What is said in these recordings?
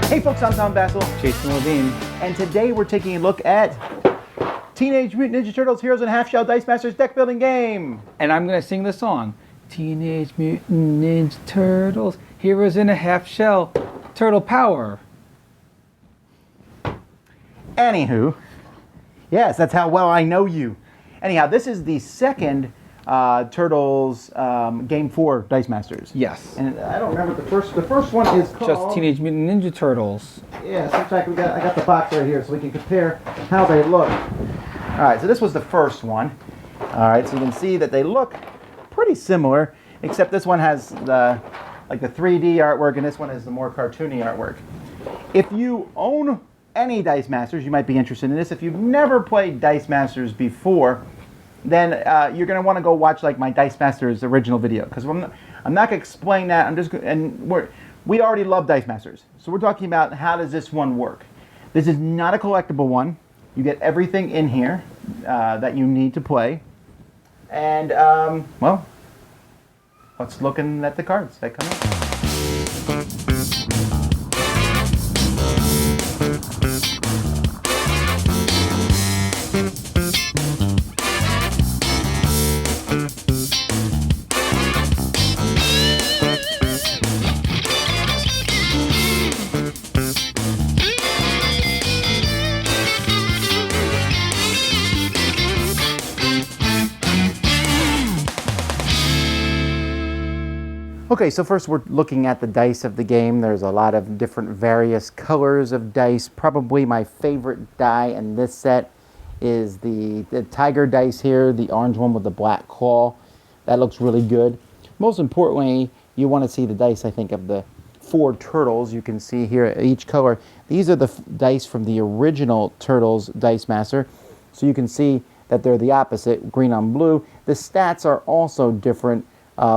Hey folks, I'm Tom Bassel, Jason Levine. and today we're taking a look at Teenage Mutant Ninja Turtles Heroes and Half Shell Dicemasters deck building game. And I'm going to sing the song. Teenage Mutant Ninja Turtles, Heroes in a Half Shell, Turtle Power. Anywho, yes, that's how well I know you. Anyhow, this is the second Turtles Game 4 Dicemasters. Yes. And I don't remember the first one is called... Just Teenage Mutant Ninja Turtles. Yes, in fact, I got the box right here so we can compare how they look. All right, so this was the first one. All right, so you can see that they look pretty similar, except this one has the 3D artwork and this one is the more cartoony artwork. If you own any Dicemasters, you might be interested in this. If you've never played Dicemasters before, then you're going to want to go watch like my Dicemasters original video, because I'm not going to explain that. We already love Dicemasters, so we're talking about how does this one work. This is not a collectible one. You get everything in here that you need to play, and well, let's look at the cards that come in. Okay, so first we're looking at the dice of the game. There's a lot of different various colors of dice. Probably my favorite die in this set is the tiger dice here, the orange one with the black claw. That looks really good. Most importantly, you want to see the dice, I think, of the 4 turtles. You can see here each color. These are the dice from the original Turtles Dicemaster. So you can see that they're the opposite, green on blue. The stats are also different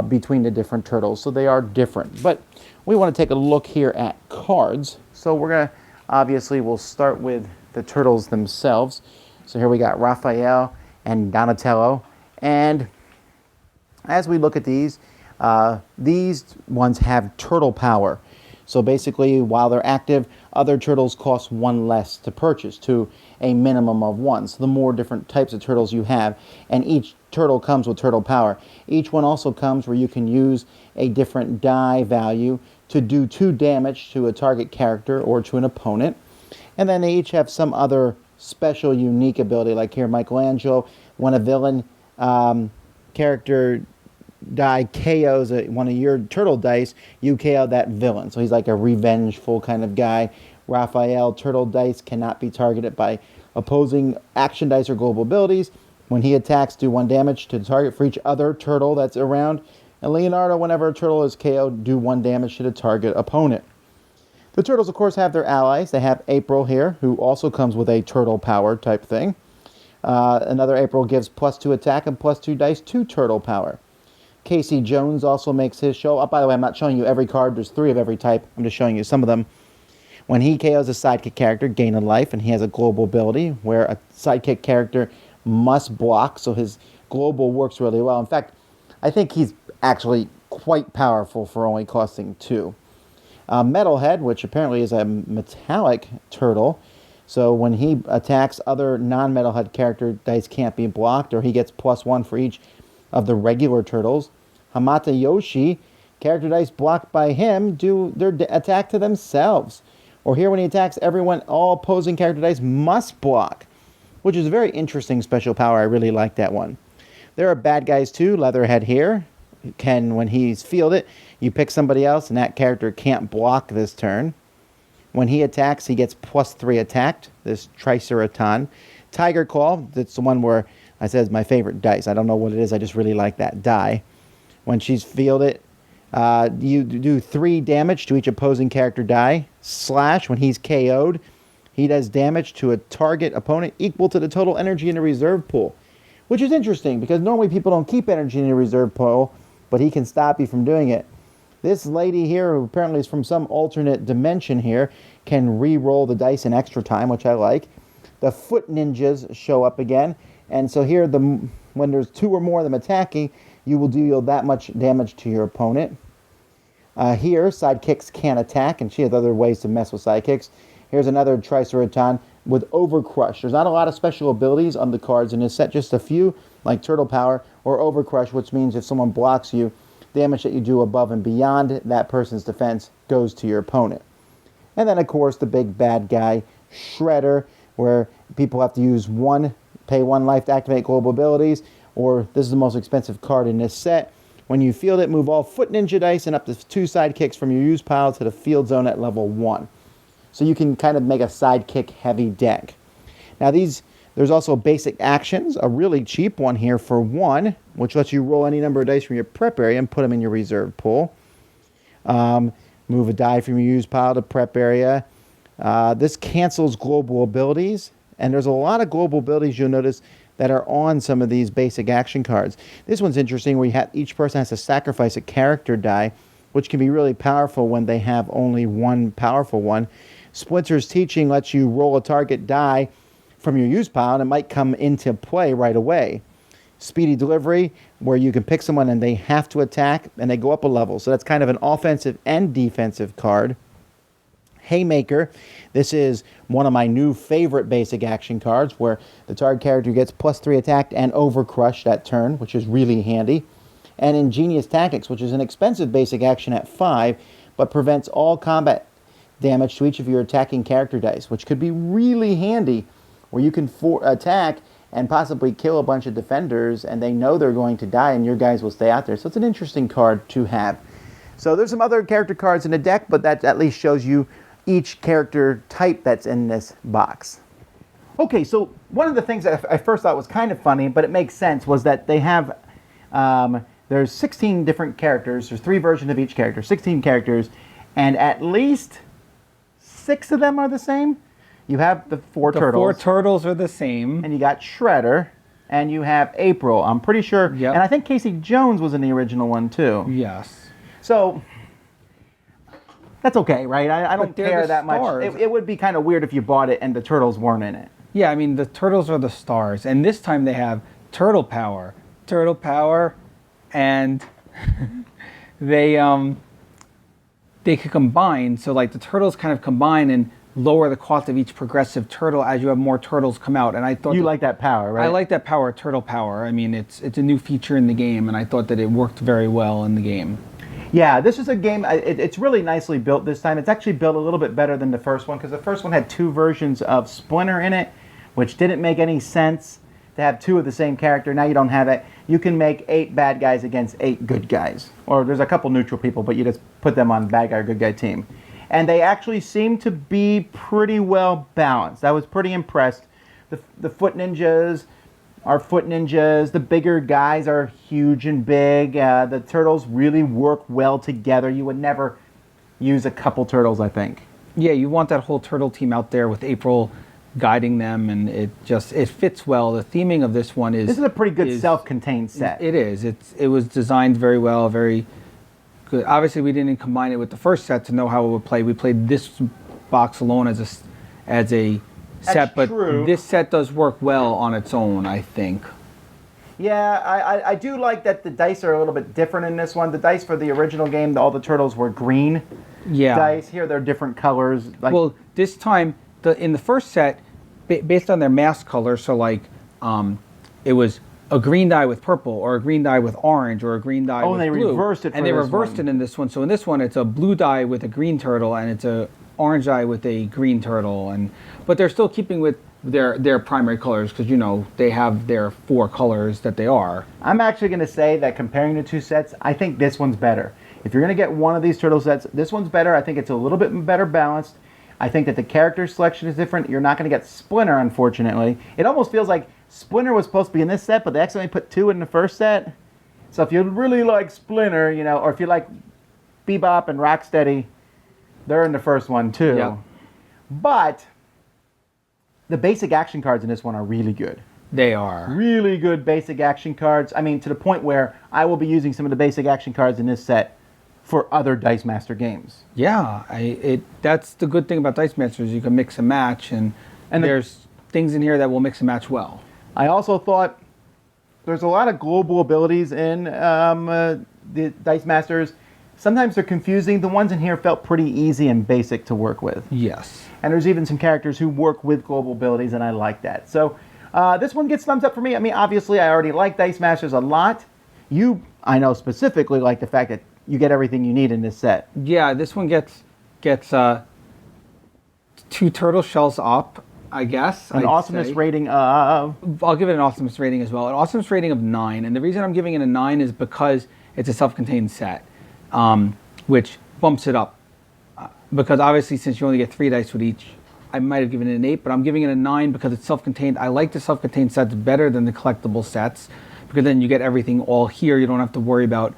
between the different turtles, so they are different. But we want to take a look here at cards. So we're going to, obviously, we'll start with the turtles themselves. So here we got Raphael and Donatello. And as we look at these ones have turtle power. So basically, while they're active, other turtles cost 1 less to purchase, to a minimum of 1. So the more different types of turtles you have, and each turtle comes with turtle power. Each one also comes where you can use a different die value to do 2 damage to a target character or to an opponent. And then they each have some other special unique ability, like here Michelangelo, when a villain character die KOs one of your turtle dice, you KO that villain. So he's like a revengeful kind of guy. Raphael, turtle dice cannot be targeted by opposing action dice or global abilities. When he attacks, do 1 damage to the target for each other turtle that's around. And Leonardo, whenever a turtle is KO'd, do 1 damage to the target opponent. The turtles, of course, have their allies. They have April here, who also comes with a turtle power type thing. Another April gives +2 attack and +2 dice to turtle power. Casey Jones also makes his show. Oh, by the way, I'm not showing you every card. There's 3 of every type. I'm just showing you some of them. When he KOs a sidekick character, gain a life, and he has a global ability where a sidekick character must block, so his global works really well. In fact, I think he's actually quite powerful for only costing 2. Metalhead, which apparently is a metallic turtle, so when he attacks, other non-Metalhead character dice can't be blocked, or he gets +1 for each of the regular turtles. Hamata Yoshi, character dice blocked by him do their attack to themselves. Or here when he attacks everyone, all opposing character dice must block, which is a very interesting special power. I really like that one. There are bad guys too. Leatherhead here when he's fielded, you pick somebody else and that character can't block this turn. When he attacks, he gets +3 attacked, this Triceraton. Tiger Claw, that's the one where I said it's my favorite dice. I don't know what it is. I just really like that die. When she's fielded, you do 3 damage to each opposing character die. Slash, when he's KO'd, he does damage to a target opponent equal to the total energy in the reserve pool. Which is interesting, because normally people don't keep energy in the reserve pool, but he can stop you from doing it. This lady here, who apparently is from some alternate dimension here, can re-roll the dice in extra time, which I like. The foot ninjas show up again. And so here, when there's 2 or more of them attacking, you will deal that much damage to your opponent. Here, sidekicks can attack, and she has other ways to mess with sidekicks. Here's another Triceraton with Overcrush. There's not a lot of special abilities on the cards in this set, just a few, like Turtle Power or Overcrush, which means if someone blocks you, damage that you do above and beyond that person's defense goes to your opponent. And then, of course, the big bad guy, Shredder, where people have to pay 1 life to activate global abilities, or this is the most expensive card in this set. When you field it, move all Foot Ninja dice and up to 2 sidekicks from your use pile to the field zone at level 1. So you can kind of make a sidekick heavy deck. Now there's also basic actions, a really cheap one here for 1, which lets you roll any number of dice from your prep area and put them in your reserve pool. Move a die from your use pile to prep area. This cancels global abilities, and there's a lot of global abilities you'll notice that are on some of these basic action cards. This one's interesting where each person has to sacrifice a character die, which can be really powerful when they have only one powerful one. Splinter's Teaching lets you roll a target die from your use pile, and it might come into play right away. Speedy Delivery, where you can pick someone and they have to attack, and they go up a level. So that's kind of an offensive and defensive card. Haymaker, this is one of my new favorite basic action cards, where the target character gets +3 attack and Overcrush that turn, which is really handy. And Ingenious Tactics, which is an expensive basic action at 5, but prevents all combat damage to each of your attacking character dice, which could be really handy, where you can attack and possibly kill a bunch of defenders, and they know they're going to die, and your guys will stay out there. So it's an interesting card to have. So there's some other character cards in the deck, but that at least shows you each character type that's in this box. Okay, so one of the things that I first thought was kind of funny, but it makes sense, was that they have, there's 16 different characters. There's 3 versions of each character, 16 characters, and at least 6 of them are the same. You have the 4 turtles. The 4 turtles are the same. And you got Shredder, and you have April. I'm pretty sure. Yep. And I think Casey Jones was in the original one, too. Yes. So that's okay, right? I don't care that much. It would be kind of weird if you bought it and the turtles weren't in it. Yeah, I mean, the turtles are the stars. And this time they have Turtle Power, and they could combine. So, like, the turtles kind of combine and lower the cost of each progressive turtle as you have more turtles come out. And I thought you like that power, right? I like that power, Turtle Power. I mean, it's a new feature in the game, and I thought that it worked very well in the game. Yeah, this is a game, it's really nicely built this time. It's actually built a little bit better than the first one, because the first one had 2 versions of Splinter in it, which didn't make any sense to have 2 of the same character. Now you don't have it. You can make 8 bad guys against 8 good guys. Or there's a couple neutral people, but you just put them on bad guy or good guy team. And they actually seem to be pretty well balanced. I was pretty impressed. The Foot Ninjas are Foot Ninjas. The bigger guys are huge and big. The turtles really work well together. You would never use a couple turtles, I think. Yeah, you want that whole turtle team out there with April guiding them, and it fits well. The theming of this one is... This is a pretty good self-contained set. It is. It was designed very well, very good. Obviously, we didn't combine it with the first set to know how it would play. We played this box alone as a set, but true. This set does work well on its own, I think. Yeah, I do like that the dice are a little bit different in this one. The dice for the original game, all the turtles were green dice. Here they're different colors. Well, this time, in the first set, based on their mask color, so like it was a green die with purple, or a green die with orange, or a green die with blue. Oh, and they reversed it for And they this reversed one. it in this one. So in this one, it's a blue die with a green turtle, and it's a orange die with a green turtle. But they're still keeping with their primary colors, because, you know, they have their 4 colors that they are. I'm actually going to say that comparing the 2 sets, I think this one's better. If you're going to get one of these turtle sets, this one's better. I think it's a little bit better balanced. I think that the character selection is different. You're not going to get Splinter, unfortunately. It almost feels like Splinter was supposed to be in this set, but they accidentally put 2 in the first set. So if you really like Splinter, you know, or if you like Bebop and Rocksteady, they're in the first one too. Yep. But the basic action cards in this one are really good. They are. Really good basic action cards. I mean, to the point where I will be using some of the basic action cards in this set for other Dice Master games. Yeah, that's the good thing about Dice Masters. You can mix and match, and there's things in here that will mix and match well. I also thought there's a lot of global abilities in the Dice Masters. Sometimes they're confusing. The ones in here felt pretty easy and basic to work with. Yes. And there's even some characters who work with global abilities, and I like that. So this one gets thumbs up for me. I mean, obviously, I already like Dicemasters a lot. You, I know specifically, like the fact that you get everything you need in this set. Yeah, this one gets 2 turtle shells up, I guess. An awesomeness rating of... I'll give it an awesomeness rating as well. An awesomeness rating of 9. And the reason I'm giving it a 9 is because it's a self-contained set, which bumps it up. Because obviously, since you only get 3 dice with each, I might have given it an 8, but I'm giving it a 9 because it's self-contained. I like the self-contained sets better than the collectible sets, because then you get everything all here. You don't have to worry about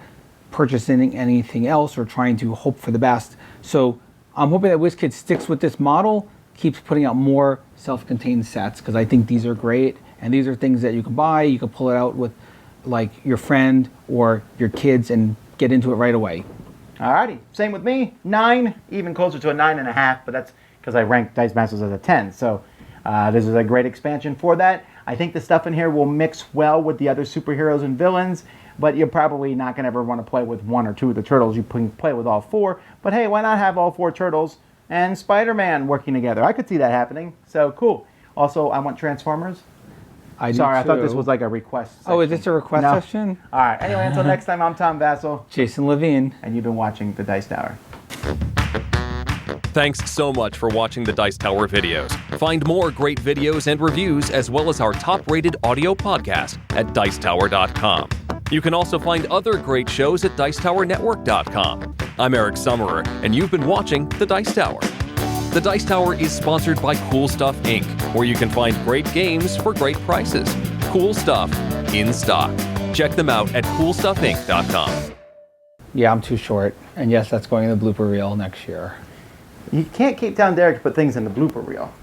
purchasing anything else or trying to hope for the best. So I'm hoping that WizKids sticks with this model, keeps putting out more self-contained sets, because I think these are great, and these are things that you can buy. You can pull it out with like your friend or your kids and get into it right away. Alrighty, same with me. 9, even closer to a 9.5, but that's because I ranked Dicemasters as a 10. So this is a great expansion for that. I think the stuff in here will mix well with the other superheroes and villains, but you're probably not going to ever want to play with 1 or 2 of the turtles. You can play with all 4, but hey, why not have all 4 turtles and Spider-Man working together? I could see that happening. So cool. Also, I want Transformers. Sorry, I thought this was like a request section. Oh, is this a request session? All right. Anyway, until next time, I'm Tom Vassell. Jason Levine. And you've been watching The Dice Tower. Thanks so much for watching the Dice Tower videos. Find more great videos and reviews, as well as our top-rated audio podcast at Dicetower.com. You can also find other great shows at Dicetowernetwork.com. I'm Eric Summerer, and you've been watching The Dice Tower. The Dice Tower is sponsored by Cool Stuff Inc., where you can find great games for great prices. Cool stuff in stock. Check them out at CoolStuffInc.com. Yeah, I'm too short. And yes, that's going in the blooper reel next year. You can't keep telling Derek to put things in the blooper reel.